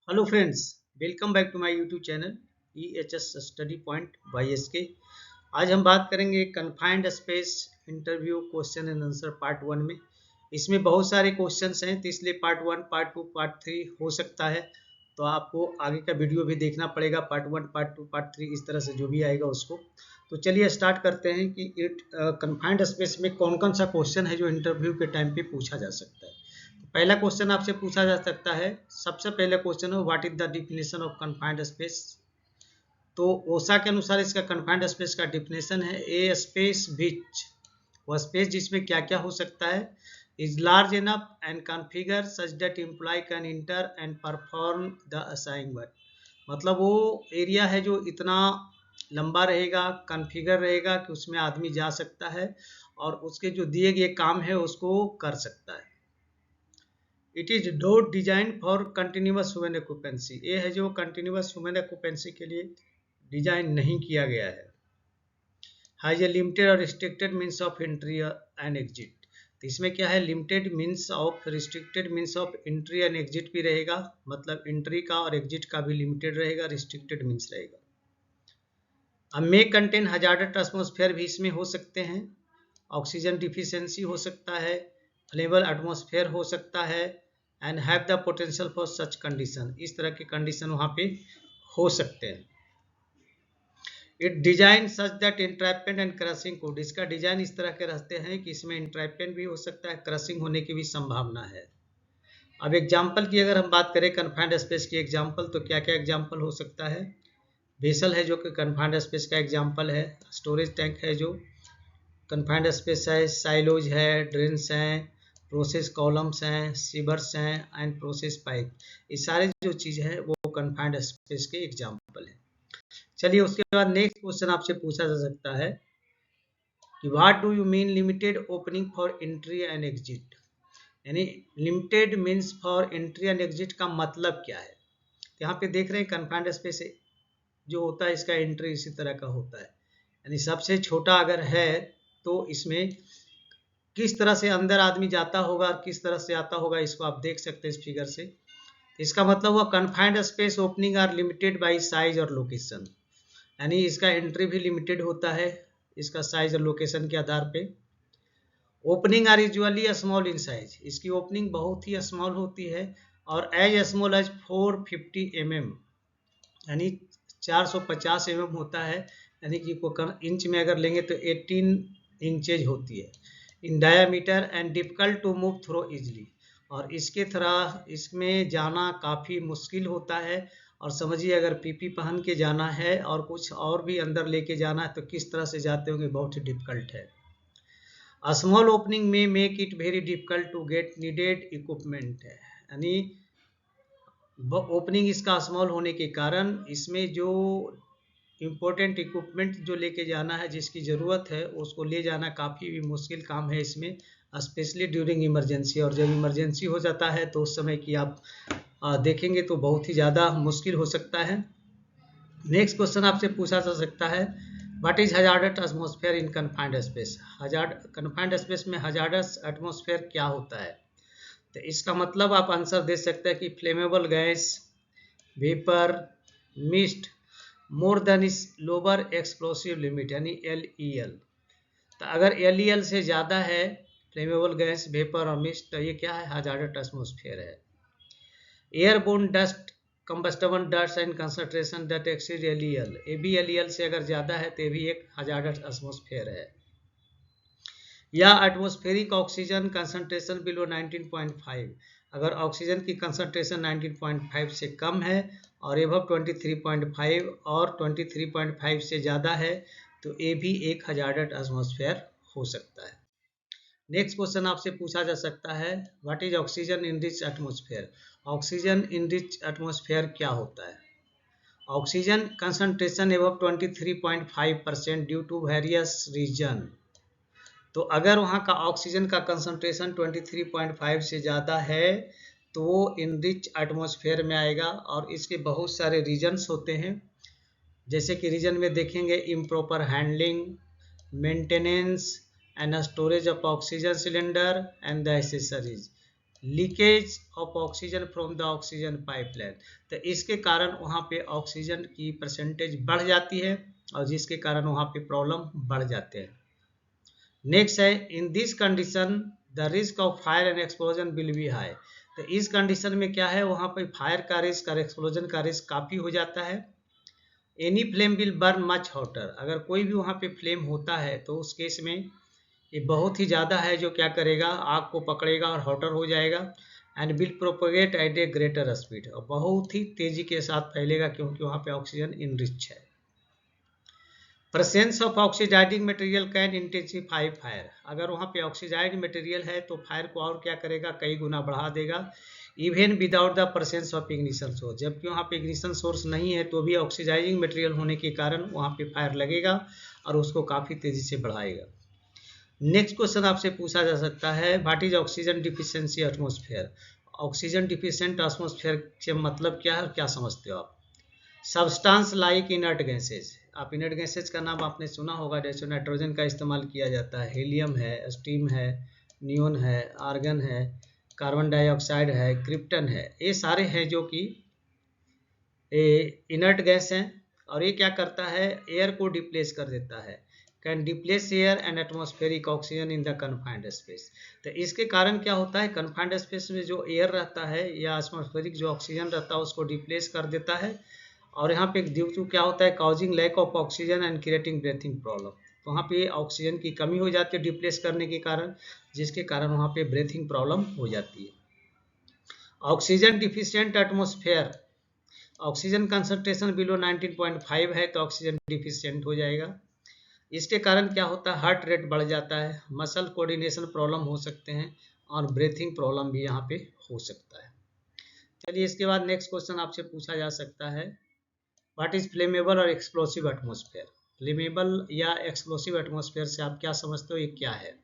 Hello friends, welcome back to my YouTube channel EHS study point by SK। आज हम बात करेंगे confined space interview question and answer part 1 में। इसमें बहुत सारे क्वेश्चंस हैं, तो इसलिए पार्ट 1, पार्ट 2, पार्ट 3 हो सकता है। तो आपको आगे का वीडियो भी देखना पड़ेगा, पार्ट 1, पार्ट 2, पार्ट 3 इस तरह से जो भी आएगा उसको। तो चलिए स्टार्ट करते हैं कि कन्फाइंड स्पेस में कौन कौन सा क्वेश्चन है जो इंटरव्यू के टाइम पे पूछा जा सकता है। पहला क्वेश्चन आपसे पूछा जा सकता है, सबसे पहले क्वेश्चन है what is the definition of confined space. तो ओसा के अनुसार इसका कन्फाइंड स्पेस का डिफिनेशन है ए स्पेस विच, वह स्पेस जिसमें क्या क्या हो सकता है, is large enough and configure such that employ can enter and perform the assigned work. मतलब वो एरिया है जो इतना लंबा रहेगा, कॉन्फ़िगर रहेगा कि उसमें आदमी जा सकता है और उसके जो दिए गए काम है उसको कर सकता है। It is not design for continuous human occupancy, ये है जो कंटिन्यूस ह्यूमन ऑक्यूपेंसी के लिए डिजाइन नहीं किया गया है। हैज ए लिमिटेड और restricted means of entry and exit. तो इसमें क्या है, limited means of, restricted means of entry and exit भी रहेगा, मतलब एंट्री का और एग्जिट का भी लिमिटेड रहेगा, रिस्ट्रिक्टेड मीन्स रहेगा। अब मे कंटेन हजार्डस एटमॉस्फेयर भी इसमें हो सकते हैं, ऑक्सीजन डिफिशियंसी हो सकता है, फ्लेमेबल एटमॉस्फेयर हो सकता है, and have the potential for such condition, इस तरह के कंडीशन वहाँ पे हो सकते हैं। It design such that entrapment and crushing code, इसका डिजाइन इस तरह के रहते हैं कि इसमें इंट्रैपमेंट भी हो सकता है, क्रशिंग होने की भी संभावना है। अब एग्जाम्पल की अगर हम बात करें कन्फाइंड स्पेस की एग्जाम्पल, तो क्या क्या एग्जाम्पल हो सकता है। वेसल है जो कि कन्फाइंड स्पेस का एग्जाम्पल है, स्टोरेज टैंक है जो कन्फाइंड स्पेस है, साइलोज है, ड्रेन्स हैं, प्रोसेस कॉलम्स हैं, सीवर्स हैं एंड प्रोसेस पाइप, ये सारे जो चीज़ है वो कन्फाइंड स्पेस के एग्जाम्पल है। चलिए उसके बाद नेक्स्ट क्वेश्चन आपसे पूछा जा सकता है कि what do you mean limited opening for entry and exit, यानी limited means for entry and exit का मतलब क्या है। यहाँ पे देख रहे हैं कन्फाइंड स्पेस जो होता है इसका एंट्री इसी तरह का होता है, यानी सबसे छोटा अगर है तो इसमें किस तरह से अंदर आदमी जाता होगा और किस तरह से आता होगा इसको आप देख सकते हैं इस फिगर से। इसका मतलब हुआ confined space opening are limited by size और लोकेशन, यानी इसका एंट्री भी लिमिटेड होता है इसका साइज और लोकेशन के आधार पे। Opening are usually small in size, इसकी ओपनिंग बहुत ही स्मॉल होती है और एज स्मॉल एज 450 mm, यानी 450 mm होता है, यानी कि इंच में अगर लेंगे तो 18 इंचेज होती है in diameter and difficult to move through easily, और इसके तरह इसमें जाना काफ़ी मुश्किल होता है। और समझिए अगर पीपी पहन के जाना है और कुछ और भी अंदर लेके जाना है तो किस तरह से जाते होंगे, बहुत ही डिफिकल्ट है। A small opening may make it very difficult to get needed equipment है, यानी ओपनिंग इसका स्मॉल होने के कारण इसमें जो इम्पोर्टेंट इक्विपमेंट जो लेके जाना है, जिसकी ज़रूरत है उसको ले जाना काफ़ी भी मुश्किल काम है इसमें, स्पेशली ड्यूरिंग इमरजेंसी। और जब इमरजेंसी हो जाता है तो उस समय की आप देखेंगे तो बहुत ही ज़्यादा मुश्किल हो सकता है। नेक्स्ट क्वेश्चन आपसे पूछा जा सकता है what is hazardous atmosphere in confined space. Confined space में हजार्डस एटमॉस्फेयर क्या होता है, तो इसका मतलब आप आंसर दे सकते हैं कि flammable gas, vapour, mist more than is lower explosive limit, यानी LEL। तो अगर LEL से ज़्यादा है फ्लेमेबल गैस, वेपर और मिस्ट, तो ये क्या है, हजार्डस एटमॉस्फेयर है। Airborne dust, combustible dust and concentration that exceed LEL, ये भी LEL से अगर ज़्यादा है तो ये भी एक हजार्डस एटमॉस्फेयर है। या एटमॉस्फेरिक ऑक्सीजन कंसंट्रेशन बिलो 19.5, अगर ऑक्सीजन की कंसंट्रेशन 19.5 से कम है और एबव 23.5 और 23.5 से ज़्यादा है तो ये भी एक हजार्डस एटमॉस्फेयर हो सकता है। नेक्स्ट क्वेश्चन आपसे पूछा जा सकता है what is oxygen enrich atmosphere. Oxygen enrich atmosphere क्या होता है। Oxygen concentration above 23.5% due to various reason, तो अगर वहाँ का ऑक्सीजन का कंसंट्रेशन 23.5 से ज़्यादा है तो वो इन रिच एटमॉस्फेयर में आएगा। और इसके बहुत सारे रीजन्स होते हैं, जैसे कि रीजन में देखेंगे improper handling, maintenance and storage of oxygen cylinder and the accessories, leakage of oxygen from the oxygen pipeline. तो इसके कारण वहाँ पे ऑक्सीजन की परसेंटेज बढ़ जाती है और जिसके कारण वहाँ पे प्रॉब्लम बढ़ जाते हैं। नेक्स्ट है, in this condition the risk of fire and explosion will be high. तो इस कंडीशन में क्या है, वहाँ पे फायर का रिस्क और एक्सप्लोजन का रिस्क काफ़ी हो जाता है। Any flame will burn much hotter. अगर कोई भी वहाँ पे फ्लेम होता है तो उस केस में ये बहुत ही ज़्यादा है जो क्या करेगा, आग को पकड़ेगा और हॉटर हो जाएगा। And will propagate at a greater speed, और बहुत ही तेज़ी के साथ फैलेगा क्योंकि वहाँ पे ऑक्सीजन इनरिच है। Presence of oxidising material can intensify fire. अगर वहाँ पे ऑक्सीडाइज मटेरियल है तो फायर को और क्या करेगा, कई गुना बढ़ा देगा। Even without the presence of ignition source, जबकि वहाँ पे इग्निशन सोर्स नहीं है तो भी ऑक्सीडाइजिंग मटेरियल होने के कारण वहाँ पे फायर लगेगा और उसको काफ़ी तेज़ी से बढ़ाएगा। नेक्स्ट क्वेश्चन आपसे पूछा जा सकता है, what is oxygen deficiency atmosphere. Oxygen deficient atmosphere से मतलब क्या है, क्या समझते हो आप। Substance like inert gases. आप इनर्ट गैसेज का नाम आपने सुना होगा, जैसे नाइट्रोजन का इस्तेमाल किया जाता है, हीलियम है, स्टीम है, नियोन है, आर्गन है, कार्बन डाइऑक्साइड है, क्रिप्टन है, ये सारे हैं जो कि इनर्ट गैस हैं। और ये क्या करता है, एयर को डिप्लेस कर देता है। Can डिप्लेस air and atmospheric oxygen in the confined space. तो इसके कारण क्या होता है, कन्फाइंड स्पेस में जो एयर रहता है या एटमॉस्फेरिक जो ऑक्सीजन रहता है उसको डिप्लेस कर देता है। और यहाँ पे ड्यू टू क्या होता है, causing lack of oxygen and creating breathing problem. तो वहाँ पे ऑक्सीजन की कमी हो जाती है डिप्लेस करने के कारण, जिसके कारण वहाँ पे ब्रीथिंग प्रॉब्लम हो जाती है। Oxygen deficient atmosphere, oxygen concentration below 19.5 है तो ऑक्सीजन डिफिशियंट हो जाएगा। इसके कारण क्या होता है, हार्ट रेट बढ़ जाता है, मसल कोऑर्डिनेशन प्रॉब्लम हो सकते हैं और ब्रीथिंग प्रॉब्लम भी यहाँ पे हो सकता है। चलिए इसके बाद नेक्स्ट क्वेश्चन आपसे पूछा जा सकता है, व्हाट इज फ्लेमेबल और एक्सप्लोसिव एटमॉस्फेयर। फ्लेमेबल या एक्सप्लोसिव एटमॉस्फेयर से आप क्या समझते हो, ये क्या है।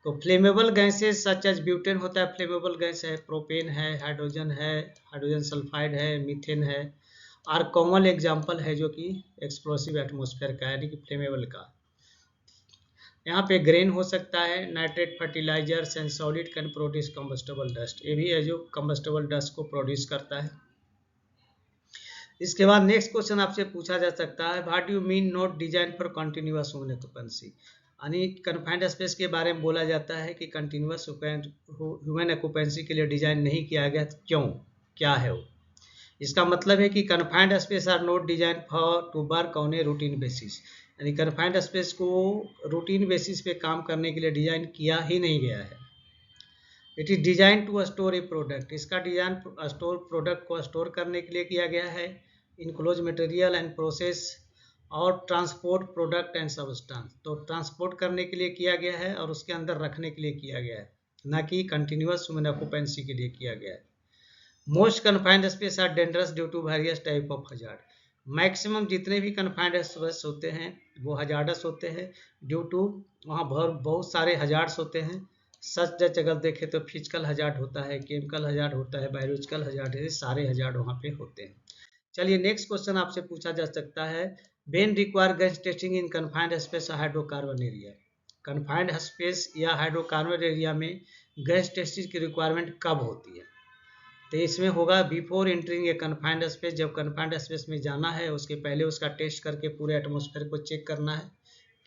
तो flammable gases such as butane होता है, फ्लेमेबल गैस है, प्रोपेन है, हाइड्रोजन है, हाइड्रोजन सल्फाइड है, मीथेन है, और कॉमन एग्जाम्पल है जो कि एक्सप्लोसिव एटमॉस्फेयर का यानी कि फ्लेमेबल का। यहाँ पे ग्रेन हो सकता है, nitrate fertilisers and solid can produce combustible dust, ये भी है जो कंबस्टेबल डस्ट को प्रोड्यूस करता है। इसके बाद नेक्स्ट क्वेश्चन आपसे पूछा जा सकता है, what you mean not design for continuous human occupancy. यानी कन्फाइंड स्पेस के बारे में बोला जाता है कि कंटिन्यूअस ह्यूमन ऑक्यूपेंसी के लिए डिजाइन नहीं किया गया, क्यों, क्या है वो। इसका मतलब है कि confined space are not design for to work on a routine basis, यानी कन्फाइंड स्पेस को रूटीन बेसिस पे काम करने के लिए डिजाइन किया ही नहीं गया है। It is design to store a product, इसका डिजाइन स्टोर प्रोडक्ट को स्टोर करने के लिए किया गया है, इनक्लोज मटेरियल एंड प्रोसेस और ट्रांसपोर्ट प्रोडक्ट एंड सब्सटेंस। तो ट्रांसपोर्ट करने के लिए किया गया है और उसके अंदर रखने के लिए किया गया है, ना कि कंटिन्यूअस ह्यूमन ऑक्यूपेंसी के लिए किया गया है। Most confined space are dangerous due to various type of hazard. Maximum जितने भी कन्फाइंड स्पेस होते हैं वो हजार्डस होते हैं ड्यू टू वहाँ बहुत सारे हजार्ड्स होते हैं। सच अगर देखें तो फिजिकल हजार्ड होता है, केमिकल हजार्ड होता है, बायोलॉजिकल हजार्ड है, सारे हजार्ड वहाँ पे होते हैं। चलिए नेक्स्ट क्वेश्चन आपसे पूछा जा सकता है, when require gas testing in confined space hydrocarbon area. Confined space या हाइड्रोकार्बन एरिया में गैस टेस्टिंग की रिक्वायरमेंट कब होती है। तो इसमें होगा बिफोर एंटरिंग ए कन्फाइंड स्पेस, जब कन्फाइंड स्पेस में जाना है उसके पहले उसका टेस्ट करके पूरे एटमॉस्फेयर को चेक करना है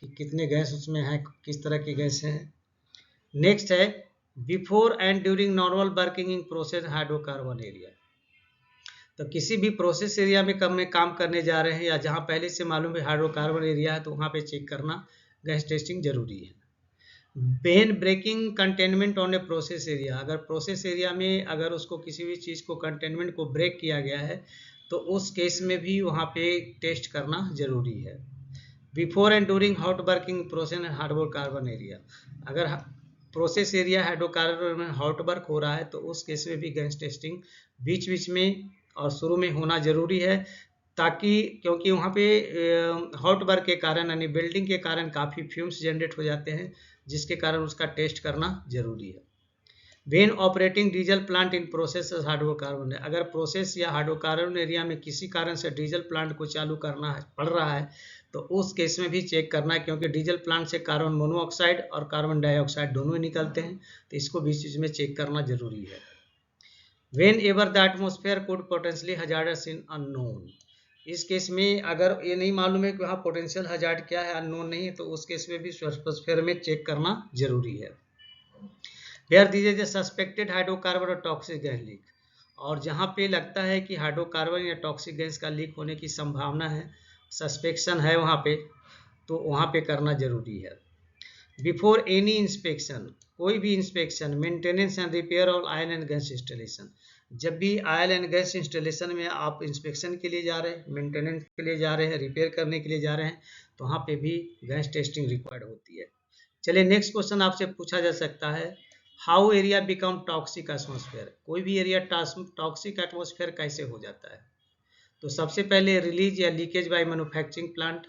कि कितने गैस उसमें हैं, किस तरह की गैस हैं। नेक्स्ट है before and during normal working in process hydrocarbon area. तो किसी भी प्रोसेस एरिया में काम करने जा रहे हैं या जहां पहले से मालूम है हाइड्रोकार्बन एरिया है तो वहां पे चेक करना गैस टेस्टिंग जरूरी है। When breaking containment on a process area, अगर प्रोसेस एरिया में अगर उसको किसी भी चीज़ को कंटेनमेंट को ब्रेक किया गया है तो उस केस में भी वहाँ पे टेस्ट करना जरूरी है। Before and during hot working process hydrocarbon area, अगर प्रोसेस एरिया हाइड्रोकार्बन में हॉट वर्क हो रहा है तो उस केस में भी गैस टेस्टिंग बीच बीच में और शुरू में होना जरूरी है, ताकि क्योंकि वहाँ पे हॉट वर्क के कारण यानी बिल्डिंग के कारण काफ़ी फ्यूम्स जनरेट हो जाते हैं, जिसके कारण उसका टेस्ट करना जरूरी है। When operating diesel plant in process hydrocarbon, अगर प्रोसेस या हाइड्रोकार्बन एरिया में किसी कारण से डीजल प्लांट को चालू करना है पड़ रहा है तो उस केस में भी चेक करना है, क्योंकि डीजल प्लांट से कार्बन मोनोऑक्साइड और कार्बन डाइऑक्साइड दोनों ही निकलते हैं, तो इसको भी चीज में चेक करना जरूरी है। When ever the atmosphere could potentially hazardous in unknown, इस केस में अगर ये नहीं मालूम है कि वहाँ पोटेंशियल हजार्ड क्या है, अननोन नहीं है, तो उस केस में भी एटमोस्फेयर में चेक करना जरूरी है। वेयर दीजिए जो सस्पेक्टेड हाइड्रोकार्बन और टॉक्सिक गैस लीक, और जहाँ पे लगता है कि हाइड्रोकार्बन या टॉक्सिक गैस का लीक होने की संभावना है, सस्पेक्शन है वहाँ पे, तो वहाँ पे करना जरूरी है। बिफोर एनी इंस्पेक्शन, कोई भी inspection, maintenance and repair of oil and gas installation, जब भी ऑयल एंड गैस इंस्टॉलेशन में आप इंस्पेक्शन के लिए जा रहे हैं, मेंटेनेंस के लिए जा रहे हैं, रिपेयर करने के लिए जा रहे हैं, तो वहाँ पे भी गैस टेस्टिंग रिक्वायर्ड होती है। चलिए नेक्स्ट क्वेश्चन आपसे पूछा जा सकता है, how area become toxic atmosphere, कोई भी एरिया टॉक्सिक एटमोस्फेयर कैसे हो जाता है। तो सबसे पहले रिलीज या लीकेज बाय मैन्युफैक्चरिंग प्लांट,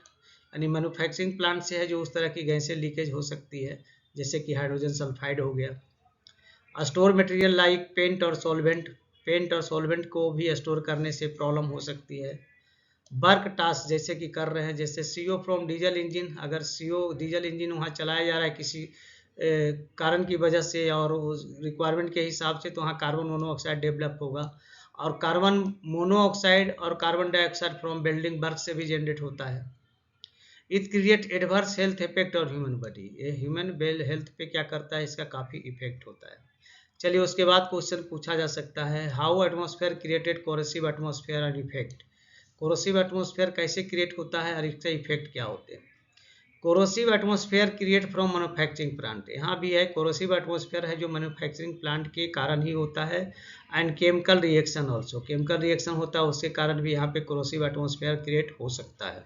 यानी मैन्युफैक्चरिंग प्लांट से है जो उस तरह की गैसें लीकेज हो सकती है, जैसे कि हाइड्रोजन सल्फाइड हो गया। स्टोर मटेरियल लाइक पेंट और सॉल्वेंट, पेंट और सॉल्वेंट को भी स्टोर करने से प्रॉब्लम हो सकती है। वर्क टास्क जैसे कि कर रहे हैं, जैसे सीओ फ्रॉम डीजल इंजन, अगर सीओ डीजल इंजन वहाँ चलाया जा रहा है किसी कारण की वजह से और रिक्वायरमेंट के हिसाब से, तो वहाँ कार्बन मोनोऑक्साइड डेवलप होगा, और कार्बन मोनोऑक्साइड और carbon dioxide from building work से भी जनरेट होता है। It create adverse health effect और ह्यूमन बॉडी, ये ह्यूमन हेल्थ पे क्या करता है, इसका काफ़ी इफेक्ट होता है। चलिए उसके बाद क्वेश्चन पूछा जा सकता है, how atmosphere created corrosive atmosphere and effect, corrosive atmosphere कैसे क्रिएट होता है और इसके इफेक्ट क्या होते हैं। Corrosive atmosphere create from manufacturing plant, यहाँ भी है कोरोसिव एटमॉस्फेयर है जो मैन्युफैक्चरिंग प्लांट के कारण ही होता है। And chemical reaction also, chemical reaction होता है उसके कारण भी यहाँ पे कोरोसिव एटमॉस्फेयर क्रिएट हो सकता है।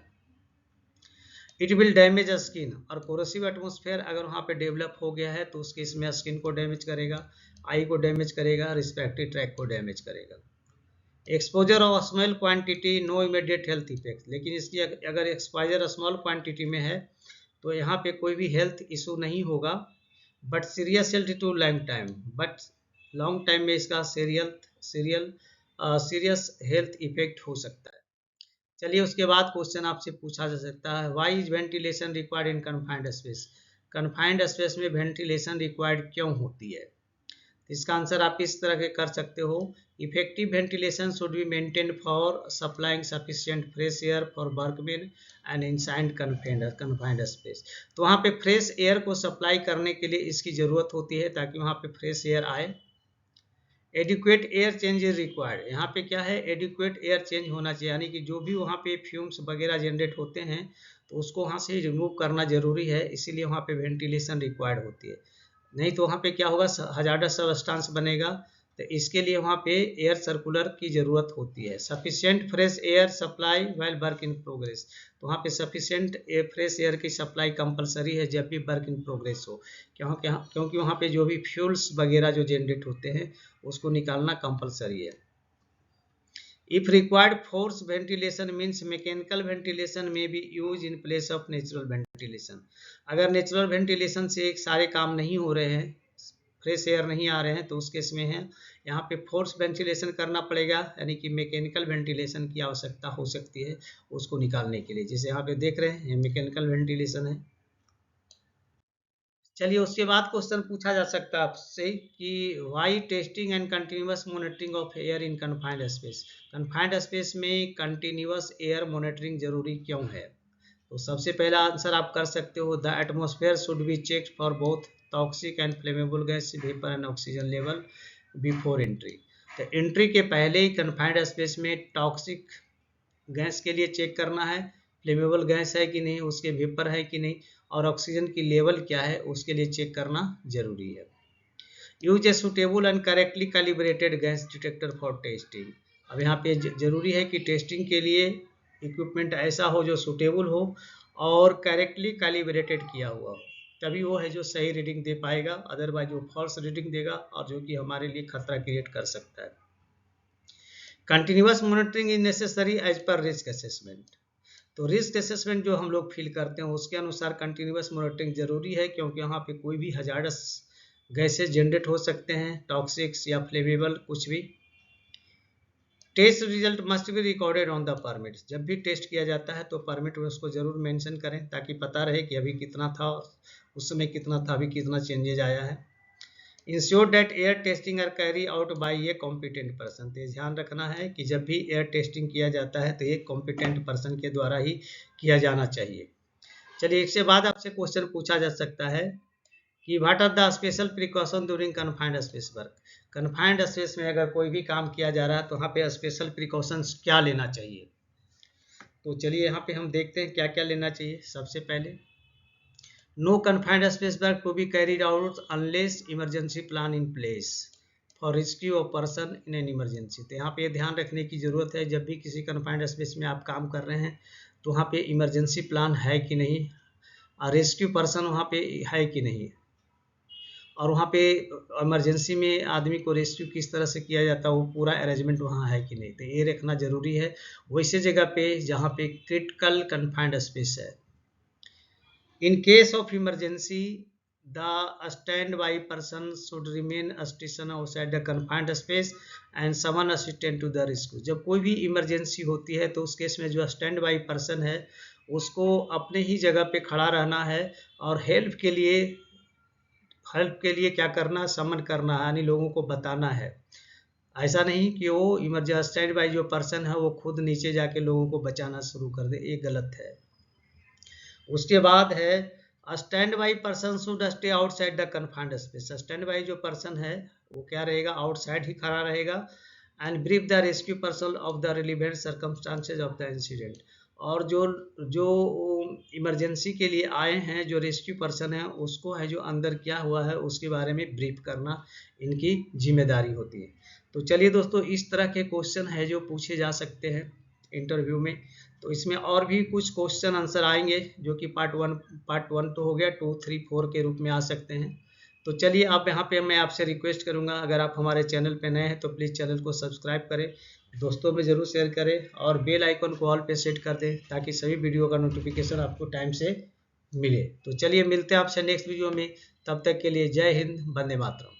इट विल डैमेज स्किन, और कोरोसिव एटमॉस्फेयर अगर वहाँ पे डेवलप हो गया है तो उसके इसमें स्किन को डैमेज करेगा, आई को डैमेज करेगा, रिस्पिरेटरी ट्रैक को डैमेज करेगा। Exposure of small quantity no immediate health effect, लेकिन इसकी अगर एक्सपोजर स्मॉल क्वांटिटी में है तो यहाँ पे कोई भी हेल्थ इशू नहीं होगा, but serious health to long time, but long time में इसका सीरियस हेल्थ इफेक्ट हो सकता है। चलिए उसके बाद क्वेश्चन आपसे पूछा जा सकता है, why is ventilation required in confined space, confined space में वेंटिलेशन रिक्वायर्ड क्यों होती है। इसका आंसर आप इस तरह के कर सकते हो, effective ventilation should be maintained for supplying sufficient fresh air for workman and inside confined space, तो वहाँ पे फ्रेश एयर को सप्लाई करने के लिए इसकी ज़रूरत होती है ताकि वहाँ पे फ्रेश एयर आए। Adequate air change is required, यहाँ पे क्या है, एडिक्वेट एयर चेंज होना चाहिए, यानी कि जो भी वहाँ पे फ्यूम्स वगैरह जनरेट होते हैं तो उसको वहाँ से रिमूव करना जरूरी है, इसीलिए वहाँ पे वेंटिलेशन रिक्वायर्ड होती है। नहीं तो वहाँ पे क्या होगा, हजार्डस सब्सटेंस बनेगा, तो इसके लिए वहाँ पे एयर सर्कुलर की ज़रूरत होती है। Sufficient fresh air supply while work in progress, तो वहाँ पे सफिशिएंट फ्रेश एयर की सप्लाई कंपलसरी है जब भी वर्क इन प्रोग्रेस हो, क्योंकि वहाँ पे जो भी फ्यूल्स वगैरह जो जनरेट होते हैं उसको निकालना कंपलसरी है। If required force ventilation means mechanical ventilation में भी use in place of natural ventilation, अगर नेचुरल वेंटिलेशन से सारे काम नहीं हो रहे हैं, फ्रेश एयर नहीं आ रहे हैं, तो उस केस में है यहाँ पे फोर्स वेंटिलेशन करना पड़ेगा, यानी कि मैकेनिकल वेंटिलेशन की आवश्यकता हो सकती है उसको निकालने के लिए, जैसे यहाँ पे देख रहे हैं ये मैकेनिकल वेंटिलेशन है। चलिए उसके बाद क्वेश्चन पूछा जा सकता है आपसे कि why testing and continuous monitoring of air in confined space, confined space में कंटिन्यूअस एयर मॉनिटरिंग जरूरी क्यों है। तो सबसे पहला आंसर आप कर सकते हो, the atmosphere should be checked for both toxic and flammable gas vapour and oxygen level before entry, तो एंट्री के पहले ही कन्फाइंड स्पेस में टॉक्सिक गैस के लिए चेक करना है, फ्लेमेबल गैस है कि नहीं, उसके वेपर है कि नहीं, और ऑक्सीजन की लेवल क्या है उसके लिए चेक करना जरूरी है। Use a suitable and correctly calibrated gas detector for testing, अब यहाँ पे जरूरी है कि टेस्टिंग के लिए इक्विपमेंट ऐसा हो जो सुटेबल हो और करेक्टली कैलिब्रेटेड किया हुआ हो, तभी वो है जो सही रीडिंग दे पाएगा, अदरवाइज वो फॉल्स रीडिंग देगा और जो कि हमारे लिए खतरा क्रिएट कर सकता है। Continuous monitoring is necessary as per risk assessment, तो रिस्क असेसमेंट जो हम लोग फील करते हैं उसके अनुसार कंटिन्यूअस मॉनिटरिंग जरूरी है, क्योंकि वहाँ पे कोई भी हजार्डस गैसेज जनरेट हो सकते हैं, टॉक्सिक्स या फ्लेमेबल कुछ भी। Test result must be recorded on the permit. जब भी टेस्ट किया जाता है तो परमिट में उसको जरूर मेंशन करें ताकि पता रहे कि अभी कितना था, उस समय कितना था, अभी कितना चेंजेज आया है। Ensure that air testing are carry out by a competent person. तो ध्यान रखना है कि जब भी एयर टेस्टिंग किया जाता है तो एक कॉम्पिटेंट पर्सन के द्वारा ही किया जाना चाहिए। चलिए, इसके बाद आपसे क्वेश्चन पूछा जा सकता है कि what are the special precaution during confined space work. Confined space में अगर कोई भी काम किया जा रहा है तो वहाँ पे स्पेशल प्रिकॉशंस क्या लेना चाहिए। तो चलिए यहाँ पे हम देखते हैं क्या क्या लेना चाहिए। सबसे पहले, no confined space work to be carried out unless emergency plan in place for rescue of person in an emergency. तो यहाँ पे ध्यान रखने की जरूरत है, जब भी किसी कन्फाइंड स्पेस में आप काम कर रहे हैं तो वहाँ पे इमरजेंसी प्लान है कि नहीं, और रेस्क्यू पर्सन वहाँ पे है कि नहीं, और वहाँ पे इमरजेंसी में आदमी को रेस्क्यू किस तरह से किया जाता है, वो पूरा अरेंजमेंट वहाँ है कि नहीं। तो ये रखना जरूरी है वैसे जगह पे जहाँ पे क्रिटिकल कन्फाइंड स्पेस है। In case of emergency the standby person should remain station outside the confined space and summon assistant to the rescue. जब कोई भी इमरजेंसी होती है तो उस केस में जो स्टैंड बाई पर्सन है उसको अपने ही जगह पे खड़ा रहना है और हेल्प के लिए क्या करना, समन करना है, यानी लोगों को बताना है। ऐसा नहीं कि वो इमरजेंसी स्टैंड बाई जो पर्सन है वो खुद नीचे जाके लोगों को बचाना शुरू कर दे, ये गलत है। उसके बाद है stand by person should stay outside the confined space. Stand by जो पर्सन है वो क्या रहेगा, आउटसाइड ही खड़ा रहेगा। And brief the rescue person of the relevant circumstances of the incident. और जो इमरजेंसी के लिए आए हैं, जो रेस्क्यू पर्सन है, उसको है जो अंदर क्या हुआ है उसके बारे में ब्रीफ करना इनकी जिम्मेदारी होती है। तो चलिए दोस्तों, इस तरह के क्वेश्चन है जो पूछे जा सकते हैं इंटरव्यू में। तो इसमें और भी कुछ क्वेश्चन आंसर आएंगे जो कि पार्ट वन तो हो गया, 2, 3, 4 के रूप में आ सकते हैं। तो चलिए, आप यहाँ पे मैं आपसे रिक्वेस्ट करूँगा, अगर आप हमारे चैनल पे नए हैं तो प्लीज़ चैनल को सब्सक्राइब करें, दोस्तों में ज़रूर शेयर करें और बेल आइकन को ऑल पे सेट कर दें ताकि सभी वीडियो का नोटिफिकेशन आपको टाइम से मिले। तो चलिए, मिलते हैं आपसे नेक्स्ट वीडियो में, तब तक के लिए जय हिंद, वंदे मातरम।